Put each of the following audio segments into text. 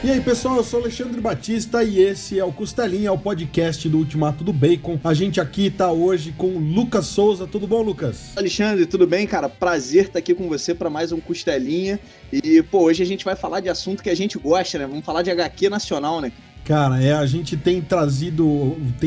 E aí, pessoal, eu sou Alexandre Batista e esse é o Costelinha, o podcast do Ultimato do Bacon. A gente aqui tá hoje com o Lucas Souza. Tudo bom, Lucas? Alexandre, tudo bem, cara? Prazer estar aqui com você para mais um Costelinha. E, hoje a gente vai falar de assunto que a gente gosta, né? Vamos falar de HQ nacional, né? Cara, a gente tem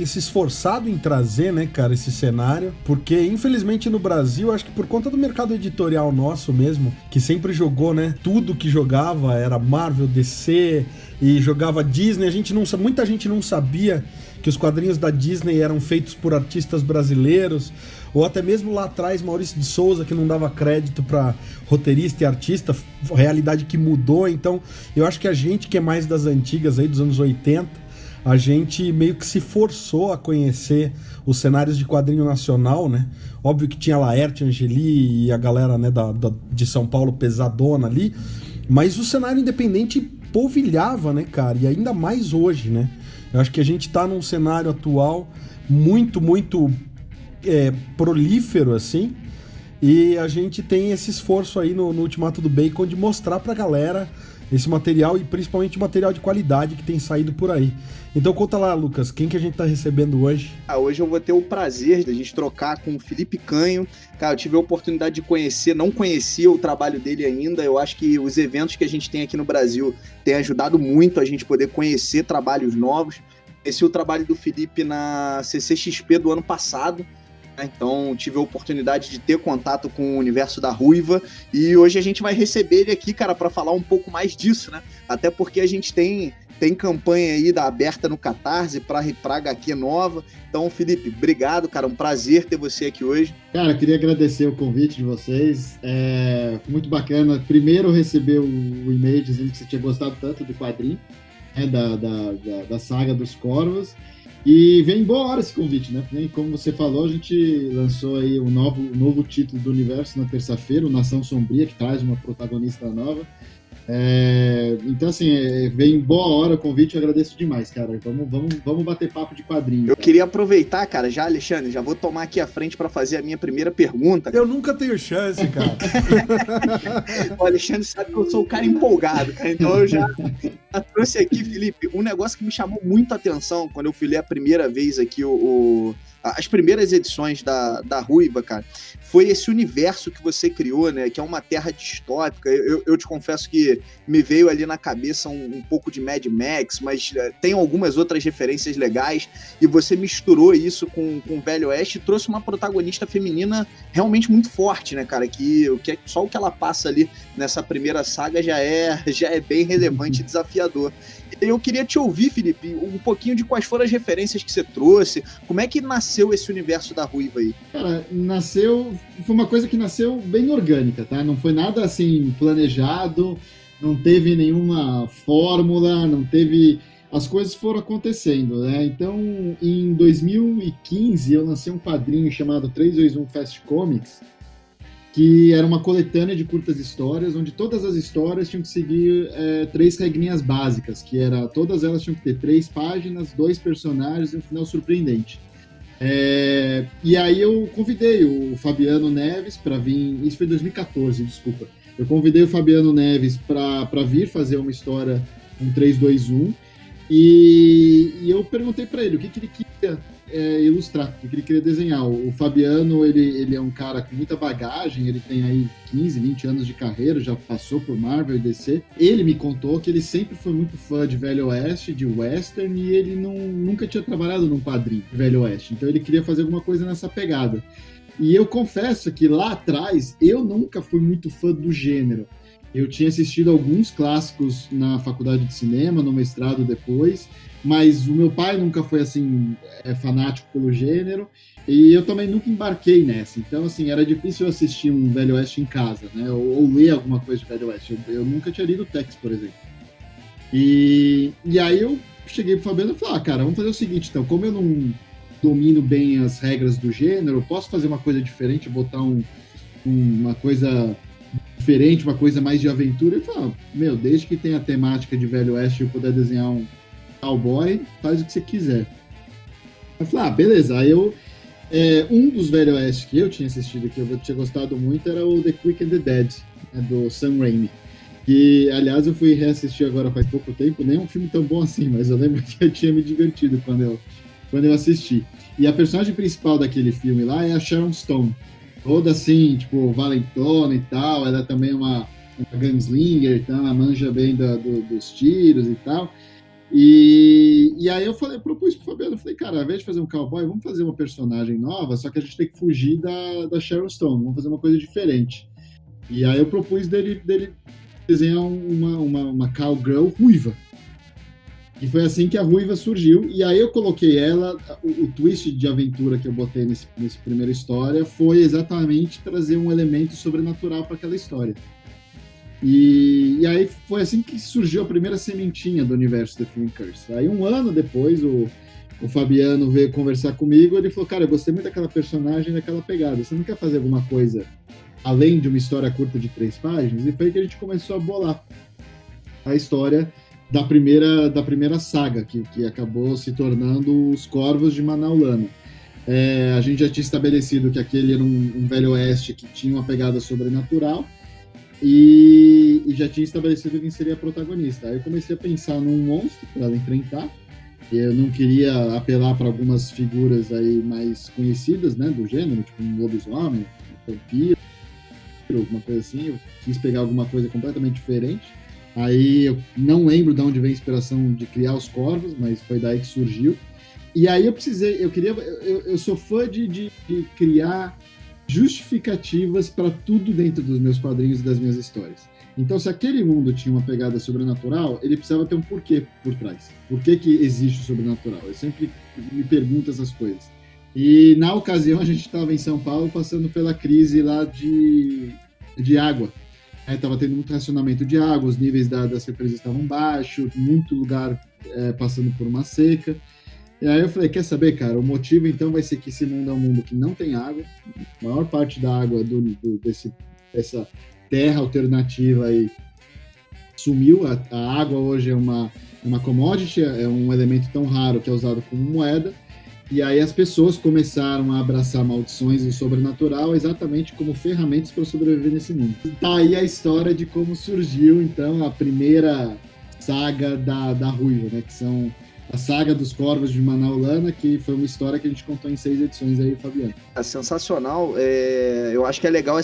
se esforçado em trazer, né, cara, esse cenário, porque infelizmente no Brasil, acho que por conta do mercado editorial nosso mesmo, que sempre jogou, né, tudo que jogava era Marvel, DC e jogava Disney, muita gente não sabia que os quadrinhos da Disney eram feitos por artistas brasileiros, ou até mesmo lá atrás Maurício de Souza, que não dava crédito para roteirista e artista, realidade que mudou. Então eu acho que a gente que é mais das antigas aí, dos anos 80, a gente meio que se forçou a conhecer os cenários de quadrinho nacional, né? Óbvio que tinha Laerte, Angeli e a galera, né, de São Paulo pesadona ali, mas o cenário independente polvilhava, né, cara? E ainda mais hoje, né? Eu acho que a gente tá num cenário atual muito prolífero, assim, e a gente tem esse esforço aí no Ultimato do Bacon de mostrar pra galera esse material e principalmente material de qualidade que tem saído por aí. Então conta lá, Lucas, quem que a gente tá recebendo hoje? Hoje eu vou ter o prazer de a gente trocar com o Felipe Canho. Cara, eu tive a oportunidade de conhecer, não conhecia o trabalho dele ainda. Eu acho que os eventos que a gente tem aqui no Brasil têm ajudado muito a gente poder conhecer trabalhos novos. Conheci o trabalho do Felipe na CCXP do ano passado. Então tive a oportunidade de ter contato com o universo da Ruiva e hoje a gente vai receber ele aqui, cara, para falar um pouco mais disso, né? Até porque a gente tem campanha aí da aberta no Catarse para HQ nova. Então, Felipe, obrigado, cara, um prazer ter você aqui hoje. Cara, eu queria agradecer o convite de vocês, foi muito bacana. Primeiro receber o e-mail dizendo que você tinha gostado tanto do quadrinho, né, da saga dos Corvos. E vem boa hora esse convite, né? Como você falou, a gente lançou aí um novo título do universo na terça-feira, o Nação Sombria, que traz uma protagonista nova. Então, assim, vem boa hora o convite, eu agradeço demais, cara. Vamos bater papo de quadrinho. Eu queria aproveitar, cara, Alexandre, já vou tomar aqui a frente para fazer a minha primeira pergunta. Eu nunca tenho chance, cara. O Alexandre sabe que eu sou um cara empolgado, cara, então eu já trouxe aqui, Felipe, um negócio que me chamou muito a atenção quando eu fui ler a primeira vez aqui as primeiras edições da Ruiva, cara, foi esse universo que você criou, né, que é uma terra distópica. Eu te confesso que me veio ali na cabeça um pouco de Mad Max, mas tem algumas outras referências legais, e você misturou isso com o Velho Oeste e trouxe uma protagonista feminina realmente muito forte, né, cara, só o que ela passa ali nessa primeira saga já é bem relevante e desafiador. Eu queria te ouvir, Felipe, um pouquinho de quais foram as referências que você trouxe, como é que nasceu esse universo da Ruiva aí? Cara, foi uma coisa que nasceu bem orgânica, tá? Não foi nada assim planejado, não teve nenhuma fórmula, as coisas foram acontecendo, né? Então, em 2015, eu lancei um quadrinho chamado 321 Fast Comics, que era uma coletânea de curtas histórias, onde todas as histórias tinham que seguir 3 regrinhas básicas, todas elas tinham que ter 3 páginas, 2 personagens e um final surpreendente. E aí eu convidei o Fabiano Neves para vir, isso foi em 2014, desculpa. Eu convidei o Fabiano Neves para vir fazer uma história, um 321, e eu perguntei para ele o que ele queria ilustrar, o que ele queria desenhar. O Fabiano, ele é um cara com muita bagagem, ele tem aí 15, 20 anos de carreira, já passou por Marvel e DC. Ele me contou que ele sempre foi muito fã de Velho Oeste, de Western, e ele nunca tinha trabalhado num quadrinho de Velho Oeste, então ele queria fazer alguma coisa nessa pegada. E eu confesso que lá atrás, eu nunca fui muito fã do gênero. Eu tinha assistido alguns clássicos na faculdade de cinema, no mestrado depois, mas o meu pai nunca foi assim fanático pelo gênero, e eu também nunca embarquei nessa. Então, assim, era difícil eu assistir um Velho Oeste em casa, né? Ou ler alguma coisa de Velho Oeste. Eu nunca tinha lido Tex, por exemplo. E aí eu cheguei pro Fabiano e falei, cara, vamos fazer o seguinte, então, como eu não domino bem as regras do gênero, eu posso fazer uma coisa diferente, botar uma coisa diferente, uma coisa mais de aventura. Ele falou, desde que tenha a temática de Velho Oeste e eu puder desenhar um cowboy, faz o que você quiser. Eu falei, beleza. Aí um dos Velho Oeste que eu tinha assistido, que eu tinha gostado muito, era o The Quick and the Dead, né, do Sam Raimi. E, aliás, eu fui reassistir agora faz pouco tempo, nem é um filme tão bom assim, mas eu lembro que eu tinha me divertido quando eu assisti. E a personagem principal daquele filme lá é a Sharon Stone. Toda assim, tipo, valentona e tal, ela é também uma gunslinger, então ela manja bem dos tiros e tal. E aí eu propus pro Fabiano, eu falei, cara, ao invés de fazer um cowboy, vamos fazer uma personagem nova, só que a gente tem que fugir da Sharon Stone, vamos fazer uma coisa diferente. E aí eu propus dele desenhar uma cowgirl ruiva. E foi assim que a ruiva surgiu. E aí eu coloquei ela, o twist de aventura que eu botei nesse primeira história foi exatamente trazer um elemento sobrenatural para aquela história. E aí foi assim que surgiu a primeira sementinha do universo The Film Curse. Aí um ano depois o Fabiano veio conversar comigo, ele falou, cara, eu gostei muito daquela personagem, daquela pegada, você não quer fazer alguma coisa além de uma história curta de 3 páginas? E foi aí que a gente começou a bolar a história da primeira saga, que acabou se tornando Os Corvos de Manaulana. A gente já tinha estabelecido que aquele era um velho oeste que tinha uma pegada sobrenatural, e já tinha estabelecido quem seria a protagonista. Aí eu comecei a pensar num monstro para ela enfrentar. Eu não queria apelar para algumas figuras aí mais conhecidas, né, do gênero, tipo um lobisomem, um vampiro, alguma coisa assim. Eu quis pegar alguma coisa completamente diferente. Aí eu não lembro de onde veio a inspiração de criar os corvos, mas foi daí que surgiu. E aí eu sou fã de criar justificativas para tudo dentro dos meus quadrinhos e das minhas histórias. Então, se aquele mundo tinha uma pegada sobrenatural, ele precisava ter um porquê por trás. Por que existe o sobrenatural? Eu sempre me pergunto essas coisas. E, na ocasião, a gente estava em São Paulo passando pela crise lá de água. Estava tendo muito racionamento de água, os níveis das represas estavam baixos, muito lugar passando por uma seca. E aí eu falei, quer saber, cara, o motivo então vai ser que esse mundo é um mundo que não tem água, a maior parte da água dessa terra alternativa aí sumiu, a água hoje é uma commodity, é um elemento tão raro que é usado como moeda, e aí as pessoas começaram a abraçar maldições e o sobrenatural exatamente como ferramentas para sobreviver nesse mundo. Tá aí a história de como surgiu então a primeira saga da Ruiva, né, que são a saga dos Corvos de Manaulana, que foi uma história que a gente contou em 6 edições aí, Fabiano. É sensacional. Eu acho que é legal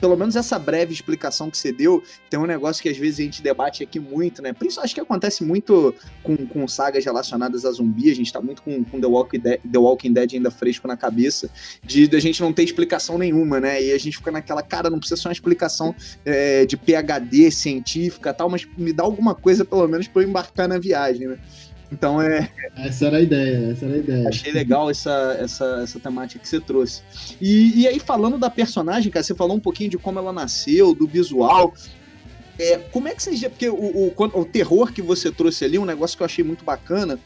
pelo menos essa breve explicação que você deu. Tem um negócio que às vezes a gente debate aqui muito, né? Acho que acontece muito com sagas relacionadas a zumbi. A gente tá muito com The Walking Dead ainda fresco na cabeça, de a gente não ter explicação nenhuma, né? E a gente fica naquela, cara, não precisa ser uma explicação de PhD científica e tal, mas me dá alguma coisa pelo menos pra eu embarcar na viagem, né? Então Essa era a ideia. Achei legal essa temática que você trouxe. E aí, falando da personagem, cara, você falou um pouquinho de como ela nasceu, do visual. Como é que você... Porque o terror que você trouxe ali, um negócio que eu achei muito bacana,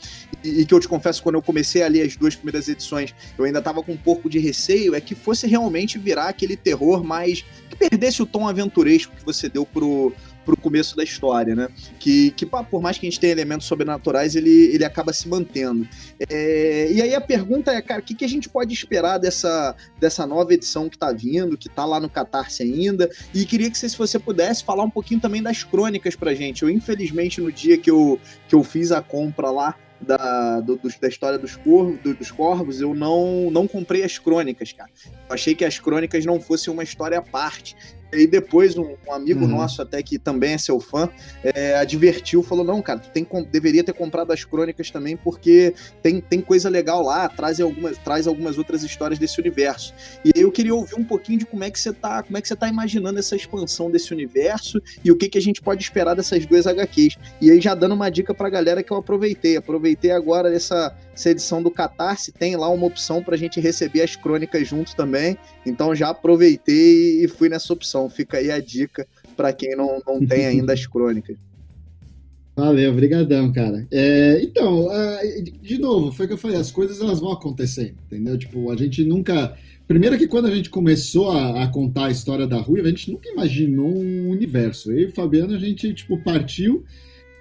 e que eu te confesso, quando eu comecei a ler as 2 primeiras edições, eu ainda tava com um pouco de receio, é que fosse realmente virar aquele terror mais... que perdesse o tom aventuresco que você deu pro começo da história, né? Que por mais que a gente tenha elementos sobrenaturais, ele acaba se mantendo. E aí a pergunta é, cara, o que a gente pode esperar dessa nova edição que tá vindo, que tá lá no Catarse ainda? E queria que se você pudesse falar um pouquinho também das crônicas pra gente. Eu, infelizmente, no dia que eu fiz a compra lá da história dos corvos, eu não comprei as crônicas, cara. Eu achei que as crônicas não fossem uma história à parte. E depois um amigo nosso, até que também é seu fã, advertiu, falou, não, cara, tu deveria ter comprado as crônicas também, porque tem coisa legal lá, traz algumas outras histórias desse universo. E aí eu queria ouvir um pouquinho de como é que você tá imaginando essa expansão desse universo e o que a gente pode esperar dessas 2 HQs. E aí já dando uma dica pra galera que eu aproveitei agora essa edição do Catarse, tem lá uma opção pra gente receber as crônicas junto também, então já aproveitei e fui nessa opção. Fica aí a dica para quem não tem ainda as crônicas. Valeu, brigadão, cara. Então, de novo, foi o que eu falei, as coisas elas vão acontecendo, entendeu? Tipo, a gente nunca... Primeiro que quando a gente começou a contar a história da Ruiva, a gente nunca imaginou um universo. Eu e o Fabiano, a gente partiu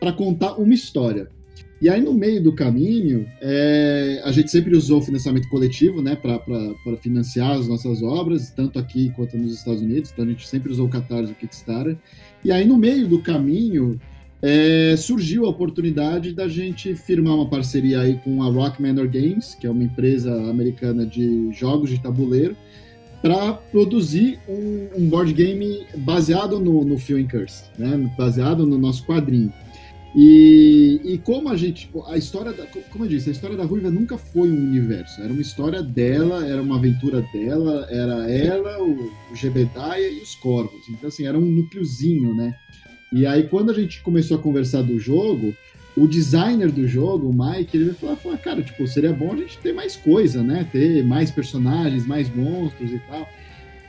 para contar uma história. E aí, no meio do caminho, a gente sempre usou financiamento coletivo, né, para financiar as nossas obras, tanto aqui quanto nos Estados Unidos. Então, a gente sempre usou o Catarse e o Kickstarter. E aí, no meio do caminho, surgiu a oportunidade da gente firmar uma parceria aí com a Rock Manor Games, que é uma empresa americana de jogos de tabuleiro, para produzir um board game baseado no Film Curse, né, baseado no nosso quadrinho. E como a gente, como eu disse, a história da Ruiva nunca foi um universo, era uma história dela, era uma aventura dela, era ela, o Jebediah e os Corvos. Então, assim, era um núcleozinho, né? E aí, quando a gente começou a conversar do jogo, o designer do jogo, o Mike, ele falou, cara, tipo, seria bom a gente ter mais coisa, né? Ter mais personagens, mais monstros e tal.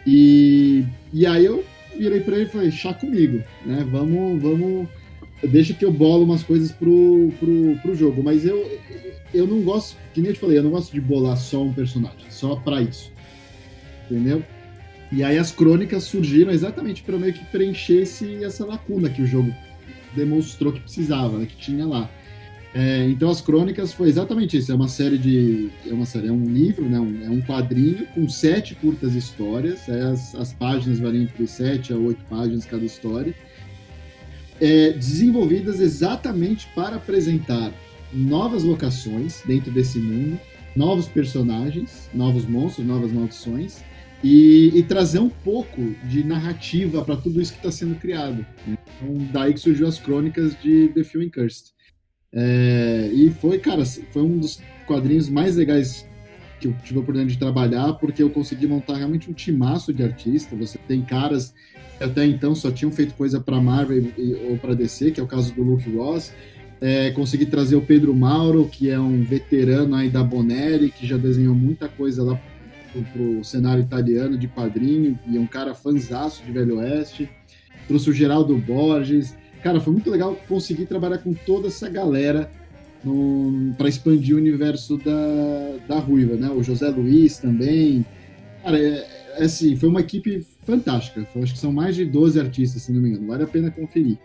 E aí eu virei pra ele e falei, chá comigo, né? Vamos... Deixa que eu bolo umas coisas pro jogo, mas eu não gosto, que nem eu te falei, eu não gosto de bolar só um personagem, só pra isso, entendeu? E aí as crônicas surgiram exatamente para meio que preencher essa lacuna que o jogo demonstrou que precisava, né, que tinha lá. Então as crônicas foi exatamente isso, é um livro, né, é um quadrinho com 7 curtas histórias, as páginas variam entre 7 a 8 páginas cada história, desenvolvidas exatamente para apresentar novas locações dentro desse mundo, novos personagens, novos monstros, novas maldições, e trazer um pouco de narrativa para tudo isso que está sendo criado. Então, daí que surgiu as crônicas de The Film Cursed. E foi um dos quadrinhos mais legais que eu tive a oportunidade de trabalhar, porque eu consegui montar realmente um timaço de artista. Você tem caras que até então só tinham feito coisa para Marvel ou para DC, que é o caso do Luke Ross. Consegui trazer o Pedro Mauro, que é um veterano aí da Bonelli, que já desenhou muita coisa lá pro cenário italiano de quadrinho, e é um cara fanzaço de Velho Oeste. Trouxe o Geraldo Borges. Cara, foi muito legal conseguir trabalhar com toda essa galera para expandir o universo da Ruiva, né? O José Luiz também. Cara, assim, foi uma equipe fantástica. Acho que são mais de 12 artistas, se não me engano. Vale a pena conferir.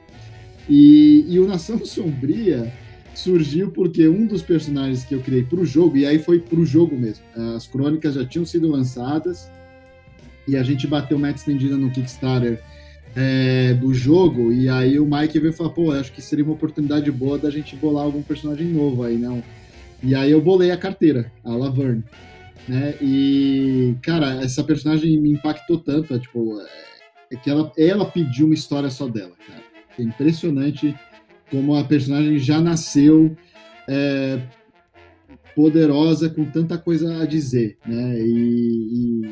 E o Nação Sombria surgiu porque um dos personagens que eu criei para o jogo, e aí foi para o jogo mesmo, as crônicas já tinham sido lançadas, e a gente bateu meta estendida no Kickstarter do jogo, e aí o Mike veio falar, acho que seria uma oportunidade boa da gente bolar algum personagem novo aí, não? E aí eu bolei a carteira, a Laverne, né? E, cara, essa personagem me impactou tanto, que ela pediu uma história só dela, cara. É impressionante como a personagem já nasceu poderosa, com tanta coisa a dizer, né? E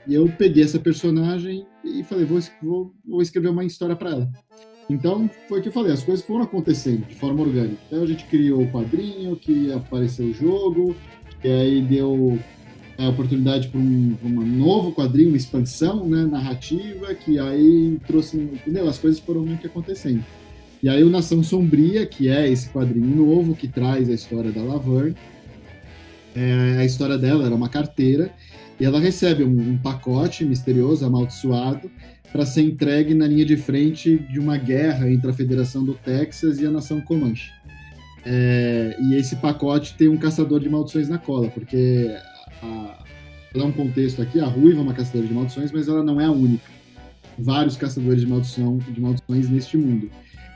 eu peguei essa personagem e falei, vou escrever uma história para ela. Então, foi o que eu falei, as coisas foram acontecendo de forma orgânica. Então, a gente criou o quadrinho, que apareceu o jogo, e aí deu a oportunidade para um novo quadrinho, uma expansão, né, narrativa, que aí trouxe, entendeu? As coisas foram meio que acontecendo. E aí o Nação Sombria, que é esse quadrinho novo, que traz a história da Laverne, a história dela era uma carteira, e ela recebe um pacote misterioso, amaldiçoado, para ser entregue na linha de frente de uma guerra entre a Federação do Texas e a Nação Comanche. E esse pacote tem um caçador de maldições na cola, porque para dar um contexto aqui, a Ruiva é uma caçadora de maldições, mas ela não é a única. Vários caçadores de maldições neste mundo.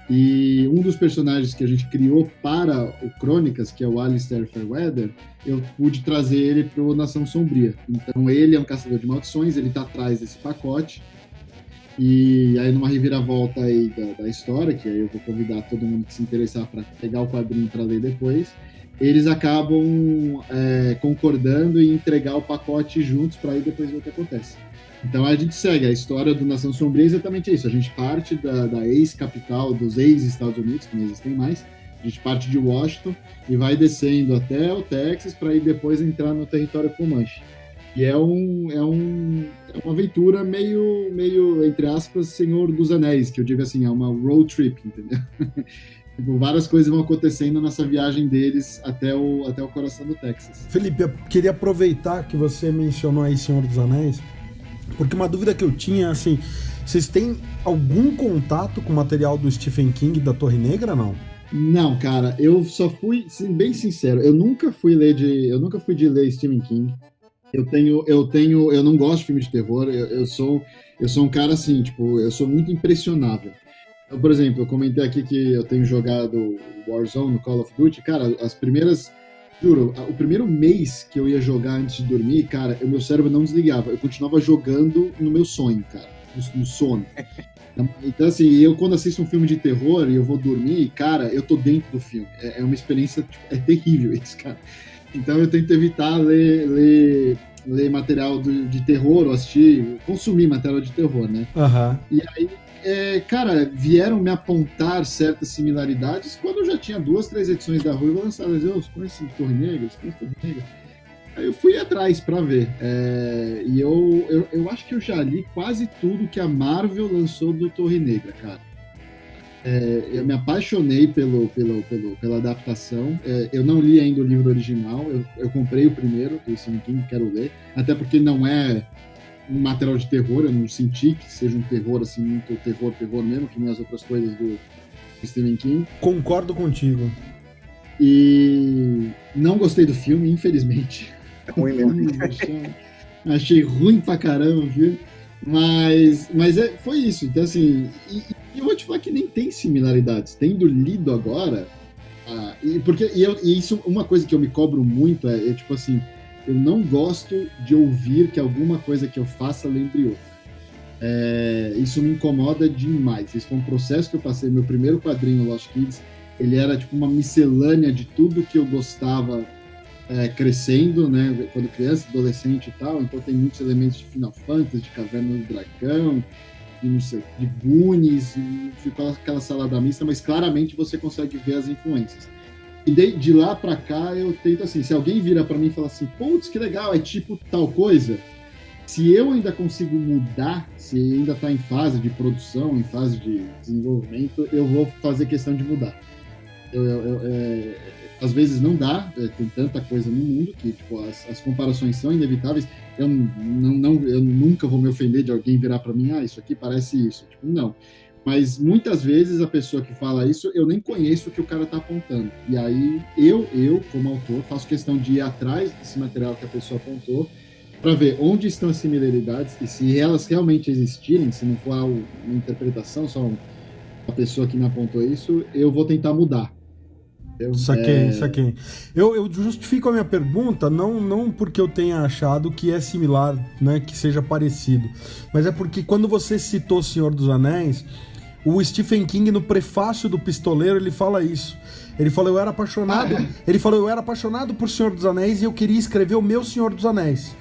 E um dos personagens que a gente criou para o Crônicas, que é o Alistair Fairweather, eu pude trazer ele para o Nação Sombria. Então ele é um caçador de maldições, ele está atrás desse pacote. E aí numa reviravolta aí da história, que aí eu vou convidar todo mundo que se interessar para pegar o quadrinho para ler depois, eles acabam concordando em entregar o pacote juntos para aí depois ver o que acontece. Então a gente segue a história do Nação Sombria, exatamente isso. A gente parte da ex-capital, dos ex-Estados Unidos, que não existem mais. A gente parte de Washington e vai descendo até o Texas para aí depois entrar no território Comanche. E é uma aventura meio, entre aspas, Senhor dos Anéis, que eu digo assim, é uma road trip, entendeu? Várias coisas vão acontecendo nessa viagem deles até o coração do Texas. Felipe, eu queria aproveitar que você mencionou aí Senhor dos Anéis, porque uma dúvida que eu tinha, assim, vocês têm algum contato com o material do Stephen King da Torre Negra, não? Não, cara, eu só fui, bem sincero, eu nunca fui de ler Stephen King. Eu não gosto de filme de terror, eu sou um cara assim, tipo, eu sou muito impressionável. Então, por exemplo, eu comentei aqui que eu tenho jogado Warzone no Call of Duty, cara, juro, o primeiro mês que eu ia jogar antes de dormir, cara, o meu cérebro não desligava, eu continuava jogando no meu sonho, cara, no sono. Então, assim, eu quando assisto um filme de terror e eu vou dormir, cara, eu tô dentro do filme. É uma experiência, tipo, é terrível isso, cara. Então eu tento evitar ler material de terror, ou consumir material de terror, né? Aham. E aí, cara, vieram me apontar certas similaridades quando eu já tinha 2, 3 edições da Ruiva lançadas. Eu conheci Torre Negra, Aí eu fui atrás pra ver. E eu acho que eu já li quase tudo que a Marvel lançou do Torre Negra, cara. Eu me apaixonei pela adaptação. Eu não li ainda o livro original. Eu comprei o primeiro, do Stephen King, quero ler. Até porque não é um material de terror. Eu não senti que seja um terror, assim, muito terror mesmo, que nem as outras coisas do Stephen King. Concordo contigo. E não gostei do filme, infelizmente. É ruim mesmo. Achei ruim pra caramba o filme. Mas foi isso. Então, assim, e eu vou te falar que nem tem similaridades. Tendo lido agora, isso, uma coisa que eu me cobro muito é tipo assim, eu não gosto de ouvir que alguma coisa que eu faça lembre outra. Isso me incomoda demais. Esse foi um processo que eu passei. Meu primeiro quadrinho, Lost Kids, ele era tipo uma miscelânea de tudo que eu gostava crescendo, né, quando criança, adolescente e tal, então tem muitos elementos de Final Fantasy, de Caverna do Dragão, de Goonies, e ficou aquela salada mista, mas claramente você consegue ver as influências. E de lá pra cá eu tento assim, se alguém vira pra mim e fala assim, putz, que legal, é tipo tal coisa, se eu ainda consigo mudar, se ainda tá em fase de produção, em fase de desenvolvimento, eu vou fazer questão de mudar. Às vezes não dá, tem tanta coisa no mundo que tipo, as comparações são inevitáveis. Eu nunca vou me ofender de alguém virar para mim, isso aqui parece isso. Tipo, não. Mas muitas vezes a pessoa que fala isso, eu nem conheço o que o cara está apontando. E aí eu, como autor, faço questão de ir atrás desse material que a pessoa apontou para ver onde estão as similaridades e se elas realmente existirem, se não for uma interpretação, só uma pessoa que me apontou isso, eu vou tentar mudar. Saquei. Eu justifico a minha pergunta não porque eu tenha achado que é similar, né, que seja parecido, mas é porque quando você citou Senhor dos Anéis, o Stephen King, no prefácio do Pistoleiro, ele fala isso. Ele falou, eu era apaixonado por Senhor dos Anéis e eu queria escrever o meu Senhor dos Anéis.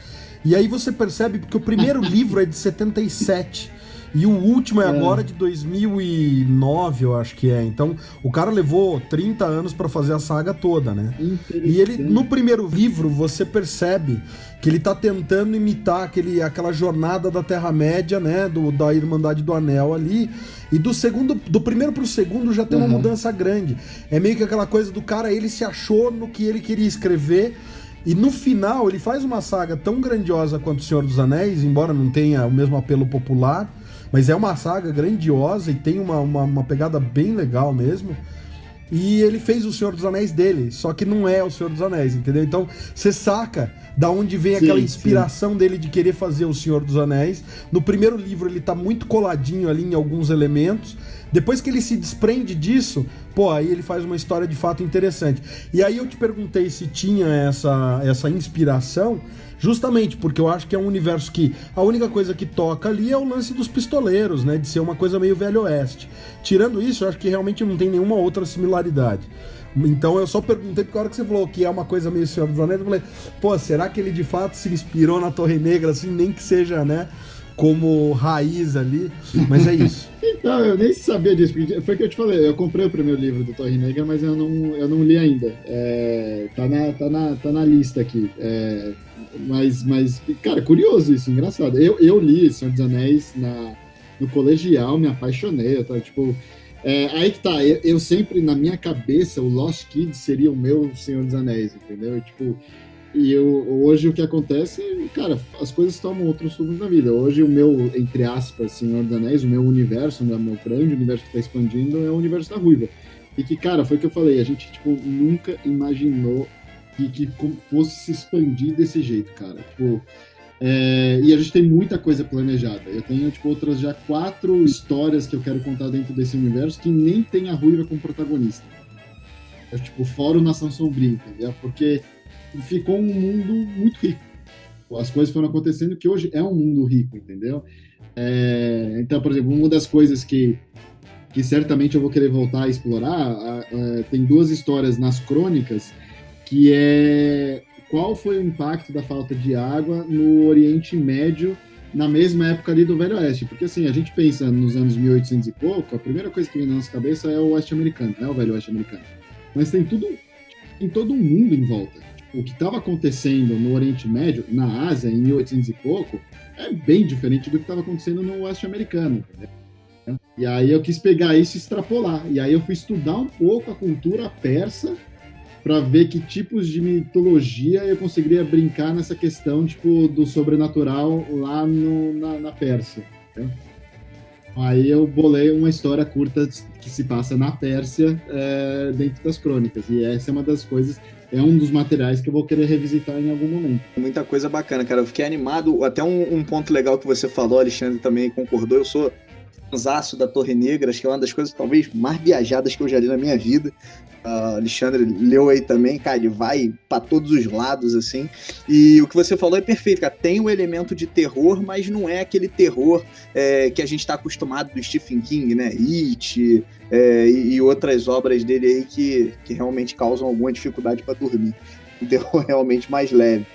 E aí você percebe que o primeiro livro é de 77 e o último é agora de 2009, eu acho que é. Então, o cara levou 30 anos pra fazer a saga toda, né? E ele, no primeiro livro, você percebe que ele tá tentando imitar aquela jornada da Terra-média, né? Da Irmandade do Anel ali. E do primeiro pro segundo já tem uma mudança grande. É meio que aquela coisa do cara, ele se achou no que ele queria escrever. E no final, ele faz uma saga tão grandiosa quanto O Senhor dos Anéis, embora não tenha o mesmo apelo popular. Mas é uma saga grandiosa e tem uma pegada bem legal mesmo. E ele fez o Senhor dos Anéis dele, só que não é o Senhor dos Anéis, entendeu? Então você saca da onde vem aquela inspiração dele de querer fazer o Senhor dos Anéis. No primeiro livro ele tá muito coladinho ali em alguns elementos. Depois que ele se desprende disso, aí ele faz uma história de fato interessante. E aí eu te perguntei se tinha essa inspiração, justamente porque eu acho que é um universo que a única coisa que toca ali é o lance dos pistoleiros, né? De ser uma coisa meio Velho Oeste. Tirando isso, eu acho que realmente não tem nenhuma outra similaridade. Então eu só perguntei, porque a hora que você falou que é uma coisa meio Senhor dos Anéis, eu falei, será que ele de fato se inspirou na Torre Negra, assim, nem que seja, né, como raiz ali? Mas é isso. Então, eu nem sabia disso, porque foi o que eu te falei, eu comprei o primeiro livro do Torre Negra, mas eu não li ainda. Tá na lista aqui. Mas, cara, curioso isso, engraçado. Eu li Senhor dos Anéis no colegial, me apaixonei, eu tava, tipo... aí que tá, eu sempre, na minha cabeça, o Lost Kids seria o meu Senhor dos Anéis, entendeu? Hoje o que acontece, cara, as coisas tomam outros rumos na vida. Hoje o meu, entre aspas, Senhor dos Anéis, o meu universo, o meu grande universo que tá expandindo é o universo da Ruiva. E que, cara, foi o que eu falei, a gente, tipo, nunca imaginou que fosse se expandir desse jeito, cara. Tipo, e a gente tem muita coisa planejada. Eu tenho, tipo, outras já 4 histórias que eu quero contar dentro desse universo que nem tem a Ruiva como protagonista. Tipo, fora o Nação Sombria, entendeu? Porque ficou um mundo muito rico. As coisas foram acontecendo que hoje é um mundo rico, entendeu? Então, por exemplo, uma das coisas que certamente eu vou querer voltar a explorar, tem 2 histórias nas crônicas, que é qual foi o impacto da falta de água no Oriente Médio na mesma época ali do Velho Oeste. Porque, assim, a gente pensa nos anos 1800 e pouco, a primeira coisa que vem na nossa cabeça é o Oeste Americano, né? O Velho Oeste Americano. Mas tem todo um mundo em volta. O que estava acontecendo no Oriente Médio, na Ásia, em 1800 e pouco, é bem diferente do que estava acontecendo no Oeste Americano, entendeu? E aí eu quis pegar isso e extrapolar. E aí eu fui estudar um pouco a cultura persa para ver que tipos de mitologia eu conseguiria brincar nessa questão, tipo, do sobrenatural lá na Pérsia. Entendeu? Aí eu bolei uma história curta que se passa na Pérsia, dentro das crônicas. E essa é uma das coisas, é um dos materiais que eu vou querer revisitar em algum momento. Muita coisa bacana, cara. Eu fiquei animado. Até um ponto legal que você falou, Alexandre também concordou. Eu sou fanzaço da Torre Negra, acho que é uma das coisas talvez mais viajadas que eu já li na minha vida. Alexandre leu aí também, cara, ele vai pra todos os lados, assim, e o que você falou é perfeito, cara, tem um elemento de terror, mas não é aquele terror que a gente tá acostumado do Stephen King, né, It, e outras obras dele aí que realmente causam alguma dificuldade pra dormir, um terror realmente mais leve.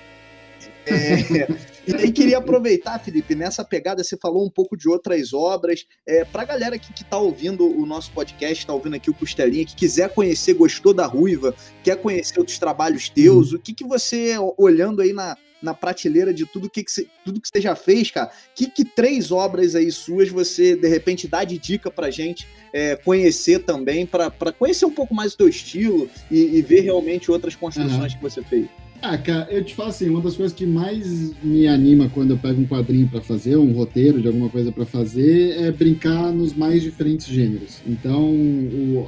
E aí queria aproveitar, Felipe, nessa pegada, você falou um pouco de outras obras, pra galera que tá ouvindo o nosso podcast, tá ouvindo aqui o Costelinha, que quiser conhecer, gostou da Ruiva, quer conhecer outros trabalhos teus, o que você, olhando aí na prateleira de tudo que você já fez, cara, que 3 obras aí suas você, de repente, dá de dica pra gente conhecer também, pra conhecer um pouco mais o teu estilo e ver realmente outras construções que você fez? Cara, eu te falo assim, uma das coisas que mais me anima quando eu pego um quadrinho para fazer, um roteiro de alguma coisa para fazer, é brincar nos mais diferentes gêneros. Então, o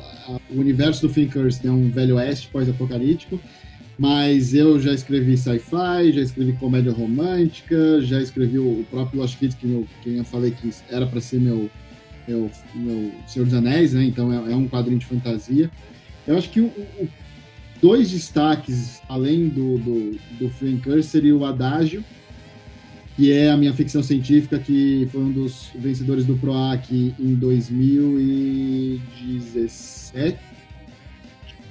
universo do Finkhurst é um velho oeste pós-apocalíptico, mas eu já escrevi sci-fi, já escrevi comédia romântica, já escrevi o próprio Lost Kids, que eu falei que era para ser meu Senhor dos Anéis, né? Então é um quadrinho de fantasia. Eu acho que 2 destaques, além do Finkhurst, seria o Adágio, que é a minha ficção científica, que foi um dos vencedores do PROAC em 2017,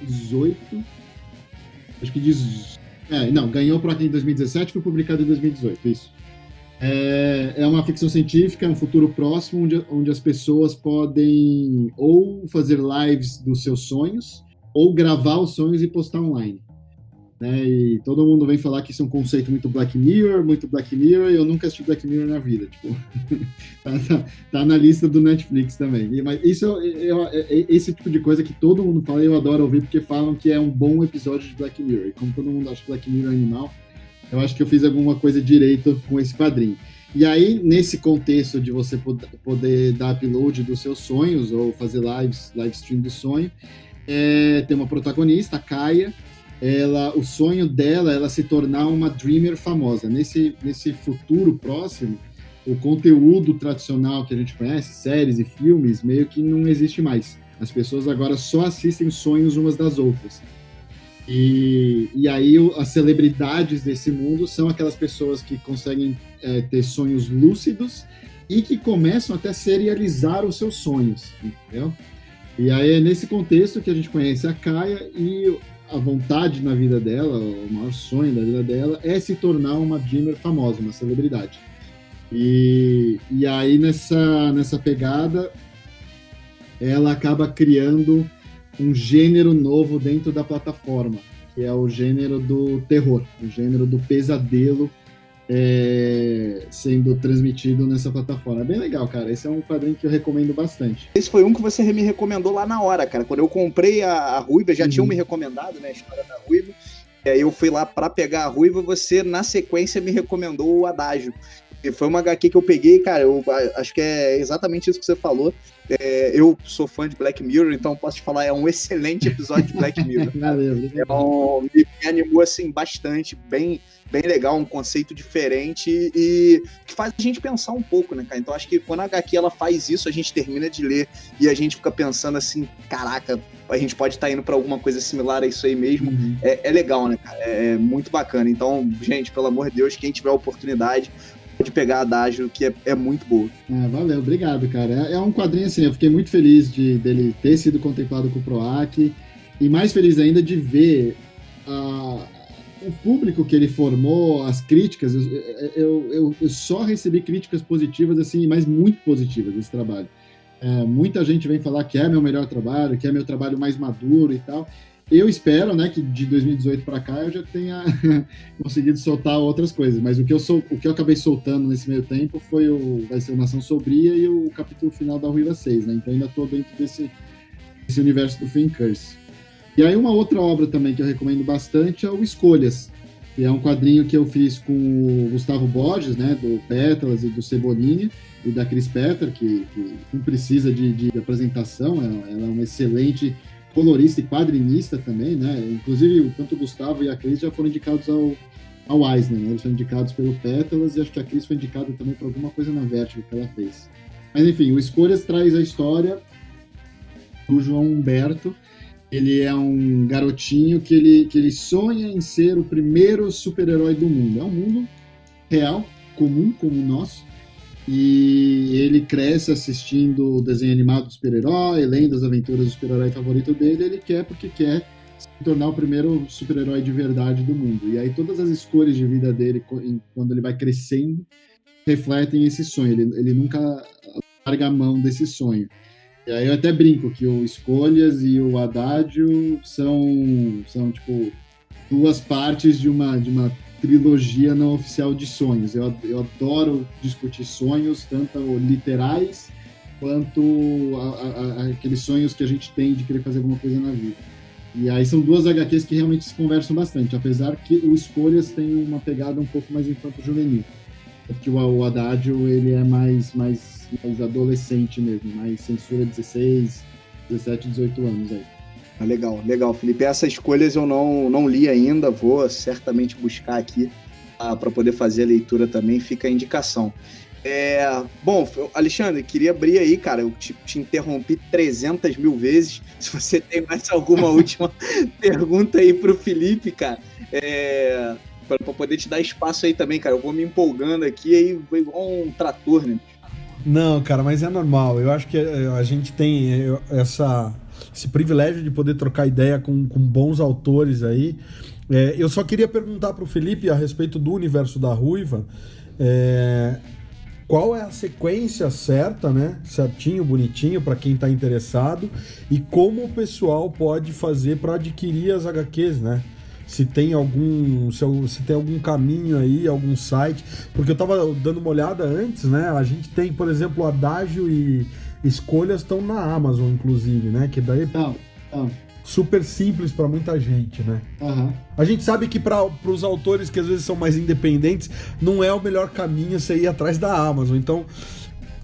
18, acho que ganhou o PROAC em 2017, foi publicado em 2018, isso. É uma ficção científica, um futuro próximo, onde as pessoas podem ou fazer lives dos seus sonhos, ou gravar os sonhos e postar online. Né? E todo mundo vem falar que isso é um conceito muito Black Mirror, e eu nunca assisti Black Mirror na vida. Tipo, tá na lista do Netflix também. Mas isso esse tipo de coisa que todo mundo fala e eu adoro ouvir, porque falam que é um bom episódio de Black Mirror. E como todo mundo acha que Black Mirror é animal, eu acho que eu fiz alguma coisa direito com esse quadrinho. E aí, nesse contexto de você poder dar upload dos seus sonhos, ou fazer live stream do sonho, tem uma protagonista, a Kaia. O sonho dela é ela se tornar uma dreamer famosa. Nesse futuro próximo, o conteúdo tradicional que a gente conhece, séries e filmes, meio que não existe mais. As pessoas agora só assistem sonhos umas das outras. E aí as celebridades desse mundo são aquelas pessoas que conseguem ter sonhos lúcidos e que começam até a serializar os seus sonhos, entendeu? E aí é nesse contexto que a gente conhece a Kaia, e a vontade na vida dela, o maior sonho da vida dela é se tornar uma dreamer famosa, uma celebridade. E aí nessa pegada ela acaba criando um gênero novo dentro da plataforma, que é o gênero do terror, o gênero do pesadelo, sendo transmitido nessa plataforma. É bem legal, cara. Esse é um quadrinho que eu recomendo bastante. Esse foi um que você me recomendou lá na hora, cara. Quando eu comprei a Ruiva, já tinham me recomendado, né, a história da Ruiva. E aí eu fui lá pra pegar a Ruiva, você, na sequência, me recomendou o Adágio. E foi uma HQ que eu peguei, cara, eu acho que é exatamente isso que você falou. eu sou fã de Black Mirror, então posso te falar, é um excelente episódio de Black Mirror. Valeu. Me animou, assim, bastante, bem legal, um conceito diferente e que faz a gente pensar um pouco, né, cara? Então acho que quando a HQ ela faz isso, a gente termina de ler e a gente fica pensando assim, caraca, a gente pode estar indo pra alguma coisa similar a isso aí mesmo. Uhum. É legal, né, cara? É muito bacana. Então, gente, pelo amor de Deus, quem tiver a oportunidade, pode pegar a Adágio, que é muito boa. Valeu, obrigado, cara. É um quadrinho assim, eu fiquei muito feliz dele ter sido contemplado com o PROAC e mais feliz ainda de ver o público que ele formou, as críticas. Eu só recebi críticas positivas, assim, mas muito positivas desse trabalho. Muita gente vem falar que é meu melhor trabalho, que é meu trabalho mais maduro e tal. Eu espero, né, que de 2018 para cá eu já tenha conseguido soltar outras coisas, mas o que eu acabei soltando nesse meio tempo vai ser o Nação Sombria e o capítulo final da Ruiva 6, né? Então ainda estou dentro desse universo do Fiend Curse. E aí uma outra obra também que eu recomendo bastante é o Escolhas, que é um quadrinho que eu fiz com o Gustavo Borges, né, do Pétalas e do Cebolinha, e da Cris Petter, que não precisa de apresentação, ela é uma excelente colorista e quadrinista também, né? Inclusive, tanto o Gustavo e a Cris já foram indicados ao Eisner, né? Eles foram indicados pelo Pétalas e acho que a Cris foi indicada também por alguma coisa na Vertigo que ela fez. Mas enfim, o Escolhas traz a história do João Humberto. Ele é um garotinho que ele sonha em ser o primeiro super-herói do mundo. É um mundo real, comum, como o nosso. E ele cresce assistindo o desenho animado do super-herói, lendo as aventuras do super-herói favorito dele. Ele porque quer se tornar o primeiro super-herói de verdade do mundo. E aí todas as escolhas de vida dele, quando ele vai crescendo, refletem esse sonho. Ele nunca larga a mão desse sonho. E aí eu até brinco que o Escolhas e o Adágio são tipo, duas partes de uma trilogia não oficial de sonhos. Eu adoro discutir sonhos, tanto literais quanto aqueles sonhos que a gente tem de querer fazer alguma coisa na vida. E aí são duas HQs que realmente se conversam bastante, apesar que o Escolhas tem uma pegada um pouco mais infanto-juvenil. Porque o Adágio, ele é mais adolescente mesmo, mais censura 16, 17, 18 anos aí. Legal, Felipe. Essas escolhas eu não li ainda, vou certamente buscar aqui para poder fazer a leitura também, fica a indicação. Bom, Alexandre, queria abrir aí, cara, eu te interrompi 300 mil vezes, se você tem mais alguma última pergunta aí pro Felipe, cara, para poder te dar espaço aí também, cara, eu vou me empolgando aqui, aí vou igual um trator, né? Não, cara, mas é normal, eu acho que a gente tem esse privilégio de poder trocar ideia com bons autores aí. Eu só queria perguntar pro Felipe a respeito do universo da Ruiva, qual é a sequência certa, né? Certinho, bonitinho, para quem tá interessado, e como o pessoal pode fazer para adquirir as HQs, né? Se tem algum caminho aí, algum site, porque eu tava dando uma olhada antes, né? A gente tem, por exemplo, Adágio e Escolhas estão na Amazon, inclusive, né? Que daí super simples para muita gente, né? Uhum. A gente sabe que para os autores que às vezes são mais independentes, não é o melhor caminho você ir atrás da Amazon. Então,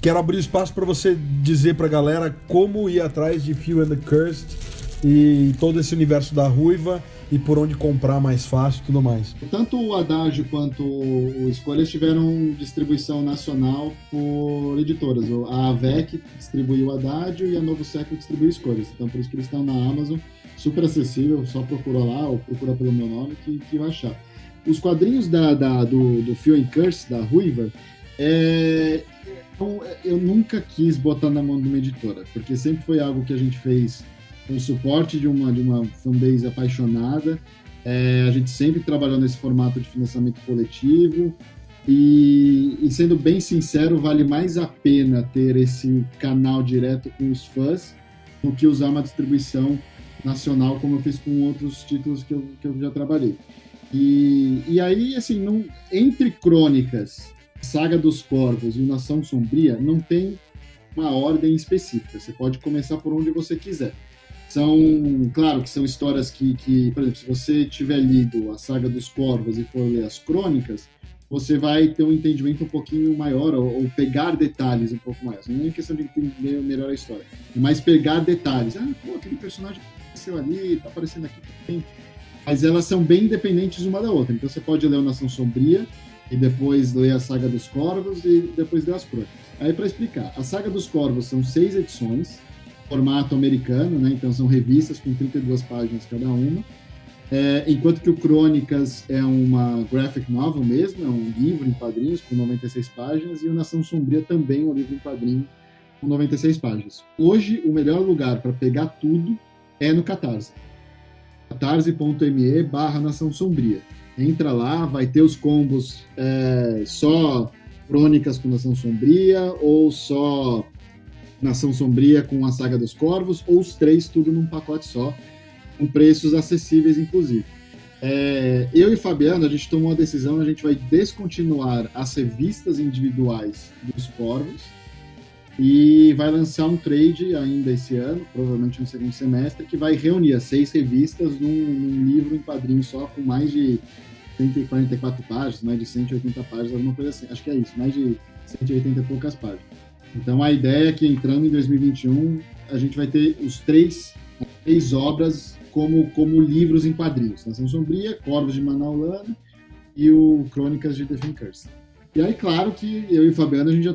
quero abrir espaço para você dizer pra galera como ir atrás de Few and the Cursed e todo esse universo da Ruiva e por onde comprar mais fácil e tudo mais. Tanto o Adágio quanto o Escolhas tiveram distribuição nacional por editoras. A AVEC distribuiu o Adágio e a Novo Século distribuiu Escolhas. Então, por isso que eles estão na Amazon, super acessível, só procura lá ou procura pelo meu nome que vai achar. Os quadrinhos do Few and Curse, da Ruiva, eu nunca quis botar na mão de uma editora, porque sempre foi algo que a gente fez com o suporte de uma fanbase apaixonada. A gente sempre trabalhou nesse formato de financiamento coletivo e, sendo bem sincero, vale mais a pena ter esse canal direto com os fãs do que usar uma distribuição nacional, como eu fiz com outros títulos que eu já trabalhei. E aí, assim, entre Crônicas, Saga dos Corvos e Nação Sombria, não tem uma ordem específica. Você pode começar por onde você quiser. Claro que são histórias que, por exemplo, se você tiver lido a Saga dos Corvos e for ler as Crônicas, você vai ter um entendimento um pouquinho maior, ou pegar detalhes um pouco mais. Não é questão de entender melhor a história, é mais pegar detalhes. Aquele personagem apareceu ali, tá aparecendo aqui também. Mas elas são bem independentes uma da outra. Então você pode ler o Nação Sombria, e depois ler a Saga dos Corvos, e depois ler as Crônicas. Aí, para explicar, a Saga dos Corvos são 6 edições, formato americano, né? Então são revistas com 32 páginas cada uma. Enquanto que o Crônicas é uma graphic novel mesmo, é um livro em quadrinhos com 96 páginas, e o Nação Sombria também é um livro em quadrinho com 96 páginas. Hoje, o melhor lugar para pegar tudo é no Catarse. catarse.me/Nação Sombria. Entra lá, vai ter os combos só Crônicas com Nação Sombria, ou só Nação Sombria com a Saga dos Corvos, ou os 3 tudo num pacote só, com preços acessíveis, inclusive. Eu e Fabiano, a gente tomou a decisão, a gente vai descontinuar as revistas individuais dos Corvos e vai lançar um trade ainda esse ano, provavelmente no segundo semestre, que vai reunir as 6 revistas num livro em quadrinho só, com mais de 144 páginas, mais de 180 páginas, alguma coisa assim. Acho que é isso, mais de 180 e poucas páginas. Então a ideia é que entrando em 2021, a gente vai ter os 3 obras como livros em quadrinhos. Nação Sombria, Corvos de Manaulana e o Crônicas de Defin Curse. E aí, claro que eu e o Fabiano, a gente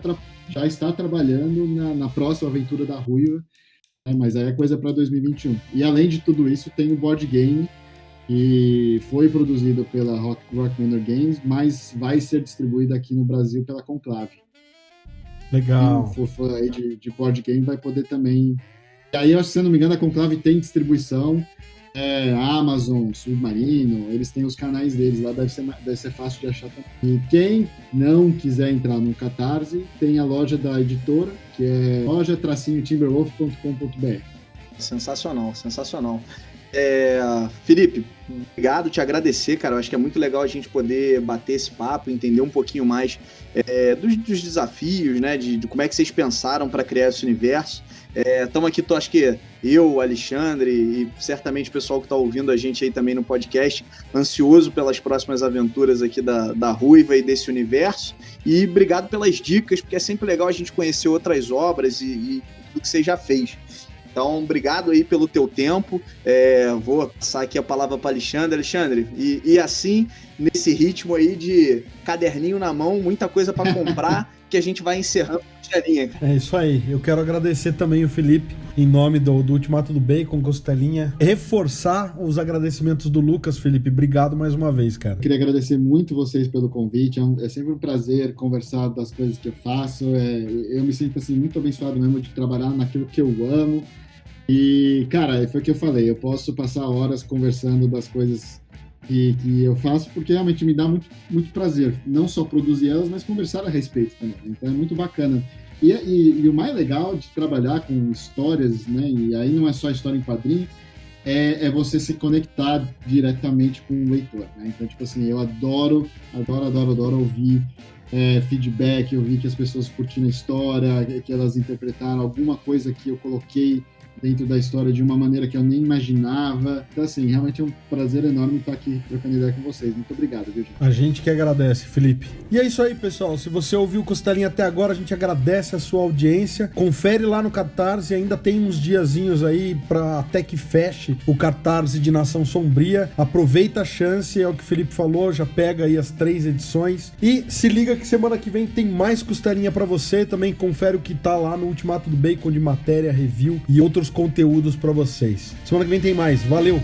já está trabalhando na próxima aventura da Ruiva, né? Mas aí é coisa para 2021. E além de tudo isso, tem o board game, que foi produzido pela Rock Manor Games, mas vai ser distribuído aqui no Brasil pela Conclave. Legal. E o fã aí de board game vai poder também... E aí, se eu não me engano, a Conclave tem distribuição, Amazon, Submarino, eles têm os canais deles lá, deve ser fácil de achar também. E quem não quiser entrar no Catarse, tem a loja da editora, que é loja-timberwolf.com.br. Sensacional, sensacional. Felipe, obrigado, te agradecer, cara. Eu acho que é muito legal a gente poder bater esse papo, entender um pouquinho mais dos desafios, né, de como é que vocês pensaram para criar esse universo. Estamos aqui, acho que eu, o Alexandre e certamente o pessoal que está ouvindo a gente aí também no podcast, ansioso pelas próximas aventuras aqui da Ruiva e desse universo. E obrigado pelas dicas, porque é sempre legal a gente conhecer outras obras e tudo que você já fez. Então, obrigado aí pelo teu tempo. Vou passar aqui a palavra para Alexandre. Alexandre, e assim, nesse ritmo aí de caderninho na mão, muita coisa para comprar, que a gente vai encerrando a costelinha. É isso aí. Eu quero agradecer também o Felipe, em nome do Ultimato do Bacon, Costelinha. Reforçar os agradecimentos do Lucas, Felipe. Obrigado mais uma vez, cara. Queria agradecer muito vocês pelo convite. É sempre um prazer conversar das coisas que eu faço. Eu me sinto assim, muito abençoado mesmo de trabalhar naquilo que eu amo. E, cara, foi o que eu falei. Eu posso passar horas conversando das coisas que eu faço, porque realmente me dá muito, muito prazer, não só produzir elas, mas conversar a respeito também. Então é muito bacana. E o mais legal de trabalhar com histórias, né, e aí não é só história em quadrinho, é você se conectar diretamente com o leitor, né? Então, tipo assim, eu adoro ouvir feedback, ouvir que as pessoas curtiram a história, que elas interpretaram alguma coisa que eu coloquei dentro da história de uma maneira que eu nem imaginava. Então, assim, realmente é um prazer enorme estar aqui trocando ideia com vocês. Muito obrigado, viu, gente? A gente que agradece, Felipe. E é isso aí, pessoal. Se você ouviu o Costelinha até agora, a gente agradece a sua audiência. Confere lá no Catarse, ainda tem uns diazinhos aí pra até que feche o Catarse de Nação Sombria. Aproveita a chance, é o que o Felipe falou, já pega aí as 3 edições. E se liga que semana que vem tem mais Costelinha pra você. Também confere o que tá lá no Ultimato do Bacon de matéria, review e outros conteúdos pra vocês. Semana que vem tem mais. Valeu!